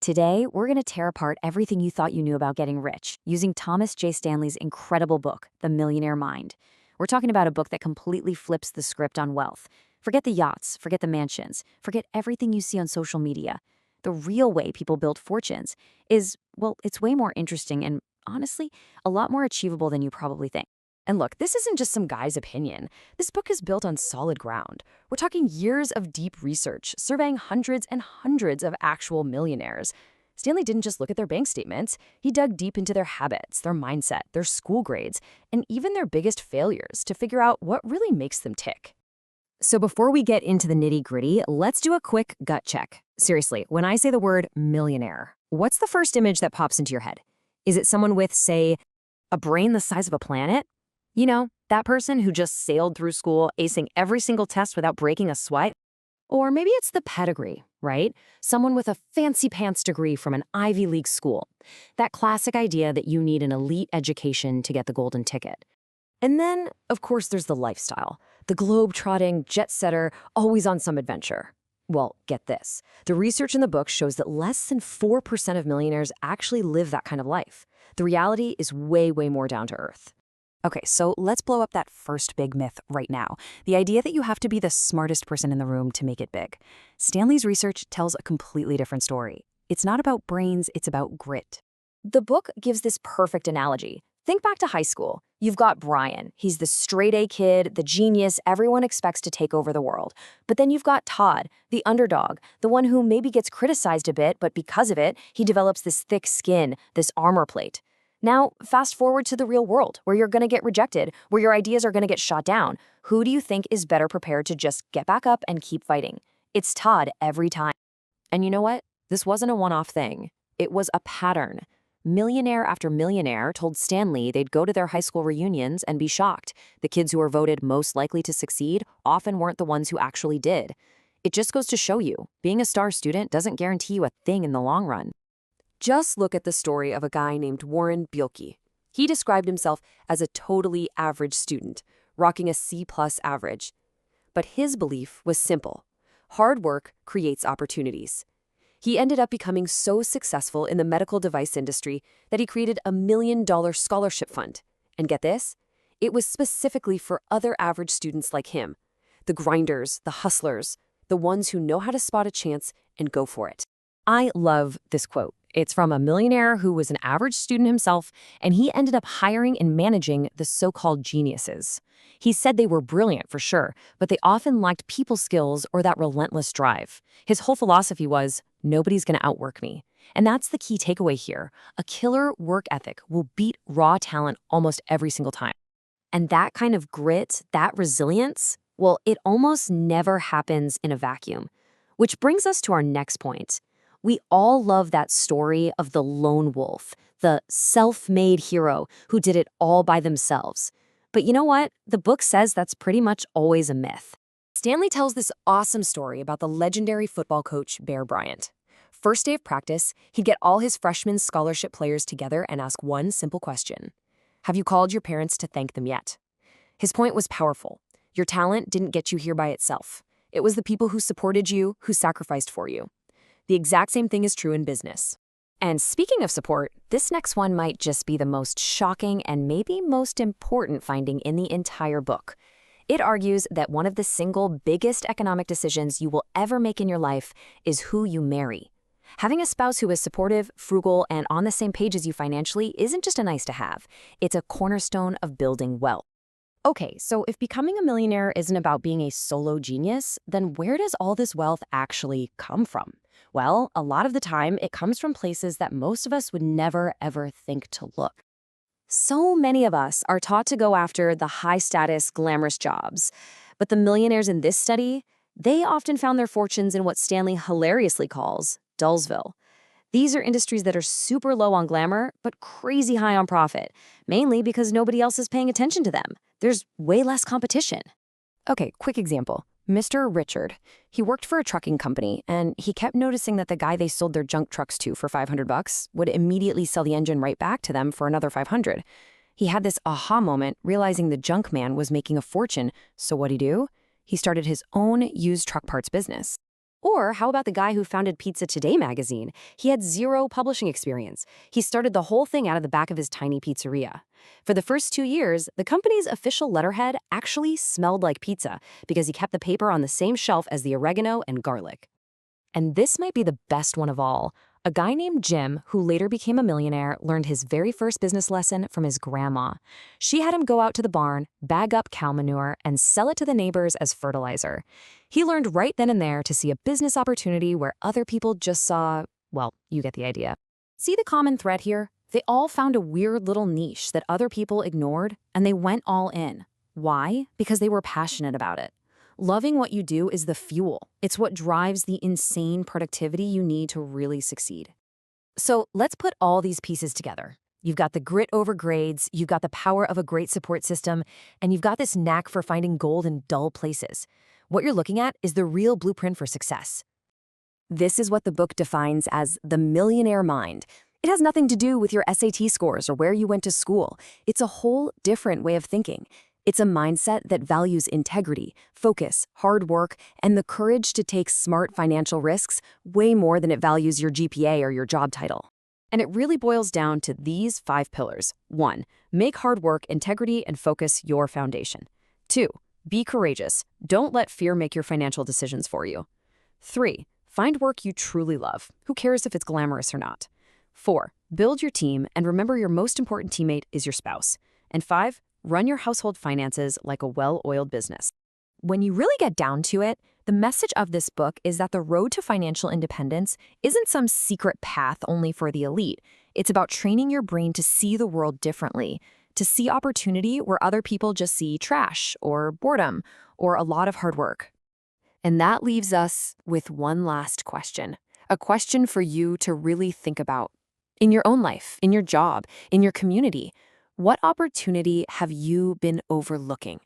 Today, we're going to tear apart everything you thought you knew about getting rich using Thomas J. Stanley's incredible book, The Millionaire Mind. We're talking about a book that completely flips the script on wealth. Forget the yachts, forget the mansions, forget everything you see on social media. The real way people build fortunes is, well, it's way more interesting and, honestly, a lot more achievable than you probably think. And look, this isn't just some guy's opinion. This book is built on solid ground. We're talking years of deep research, surveying hundreds and hundreds of actual millionaires. Stanley didn't just look at their bank statements. He dug deep into their habits, their mindset, their school grades, and even their biggest failures to figure out what really makes them tick. So before we get into the nitty-gritty, let's do a quick gut check. Seriously, when I say the word millionaire, what's the first image that pops into your head? Is it someone with, say, a brain the size of a planet? You know, that person who just sailed through school, acing every single test without breaking a sweat? Or maybe it's the pedigree, right? Someone with a fancy pants degree from an Ivy League school. That classic idea that you need an elite education to get the golden ticket. And then, of course, there's the lifestyle. The globe-trotting, jet-setter, always on some adventure. Well, get this. The research in the book shows that less than 4% of millionaires actually live that kind of life. The reality is way, way more down to earth. Okay, so let's blow up that first big myth right now. The idea that you have to be the smartest person in the room to make it big. Stanley's research tells a completely different story. It's not about brains, it's about grit. The book gives this perfect analogy. Think back to high school. You've got Brian. He's the straight-A kid, the genius everyone expects to take over the world. But then you've got Todd, the underdog, the one who maybe gets criticized a bit, but because of it, he develops this thick skin, this armor plate. Now, fast forward to the real world, where you're going to get rejected, where your ideas are going to get shot down. Who do you think is better prepared to just get back up and keep fighting? It's Todd every time. And you know what? This wasn't a one-off thing. It was a pattern. Millionaire after millionaire told Stanley they'd go to their high school reunions and be shocked. The kids who were voted most likely to succeed often weren't the ones who actually did. It just goes to show you, being a star student doesn't guarantee you a thing in the long run. Just look at the story of a guy named Warren Bielke. He described himself as a totally average student, rocking a C+ average. But his belief was simple. Hard work creates opportunities. He ended up becoming so successful in the medical device industry that he created a $1 million scholarship fund. And get this? It was specifically for other average students like him. The grinders, the hustlers, the ones who know how to spot a chance and go for it. I love this quote. It's from a millionaire who was an average student himself, and he ended up hiring and managing the so-called geniuses. He said they were brilliant for sure, but they often lacked people skills or that relentless drive. His whole philosophy was, nobody's going to outwork me. And that's the key takeaway here. A killer work ethic will beat raw talent almost every single time. And that kind of grit, that resilience, well, it almost never happens in a vacuum. Which brings us to our next point. We all love that story of the lone wolf, the self-made hero who did it all by themselves. But you know what? The book says that's pretty much always a myth. Stanley tells this awesome story about the legendary football coach Bear Bryant. First day of practice, he'd get all his freshman scholarship players together and ask one simple question. Have you called your parents to thank them yet? His point was powerful. Your talent didn't get you here by itself. It was the people who supported you, who sacrificed for you. The exact same thing is true in business. And speaking of support, this next one might just be the most shocking and maybe most important finding in the entire book. It argues that one of the single biggest economic decisions you will ever make in your life is who you marry. Having a spouse who is supportive, frugal, and on the same page as you financially isn't just a nice to have. It's a cornerstone of building wealth. Okay, so if becoming a millionaire isn't about being a solo genius, then where does all this wealth actually come from? Well, a lot of the time, it comes from places that most of us would never, ever think to look. So many of us are taught to go after the high-status, glamorous jobs. But the millionaires in this study, they often found their fortunes in what Stanley hilariously calls Dullsville. These are industries that are super low on glamour, but crazy high on profit, mainly because nobody else is paying attention to them. There's way less competition. Okay, quick example. Mr. Richard. He worked for a trucking company, and he kept noticing that the guy they sold their junk trucks to for $500 would immediately sell the engine right back to them for another $500. He had this aha moment, realizing the junk man was making a fortune, so what'd he do? He started his own used truck parts business. Or how about the guy who founded Pizza Today magazine? He had zero publishing experience. He started the whole thing out of the back of his tiny pizzeria. For the first 2 years, the company's official letterhead actually smelled like pizza because he kept the paper on the same shelf as the oregano and garlic. And this might be the best one of all. A guy named Jim, who later became a millionaire, learned his very first business lesson from his grandma. She had him go out to the barn, bag up cow manure, and sell it to the neighbors as fertilizer. He learned right then and there to see a business opportunity where other people just saw, well, you get the idea. See the common thread here? They all found a weird little niche that other people ignored, and they went all in. Why? Because they were passionate about it. Loving what you do is the fuel. It's what drives the insane productivity you need to really succeed. So let's put all these pieces together. You've got the grit over grades, you've got the power of a great support system, and you've got this knack for finding gold in dull places. What you're looking at is the real blueprint for success. This is what the book defines as the Millionaire Mind. It has nothing to do with your SAT scores or where you went to school. It's a whole different way of thinking. It's a mindset that values integrity, focus, hard work, and the courage to take smart financial risks way more than it values your GPA or your job title. And it really boils down to these 5 pillars. 1. Make hard work, integrity, and focus your foundation. 2. Be courageous. Don't let fear make your financial decisions for you. 3. Find work you truly love. Who cares if it's glamorous or not? 4. Build your team, and remember your most important teammate is your spouse. And 5. Run your household finances like a well-oiled business. When you really get down to it, the message of this book is that the road to financial independence isn't some secret path only for the elite. It's about training your brain to see the world differently, to see opportunity where other people just see trash or boredom or a lot of hard work. And that leaves us with one last question, a question for you to really think about. In your own life, in your job, in your community, what opportunity have you been overlooking?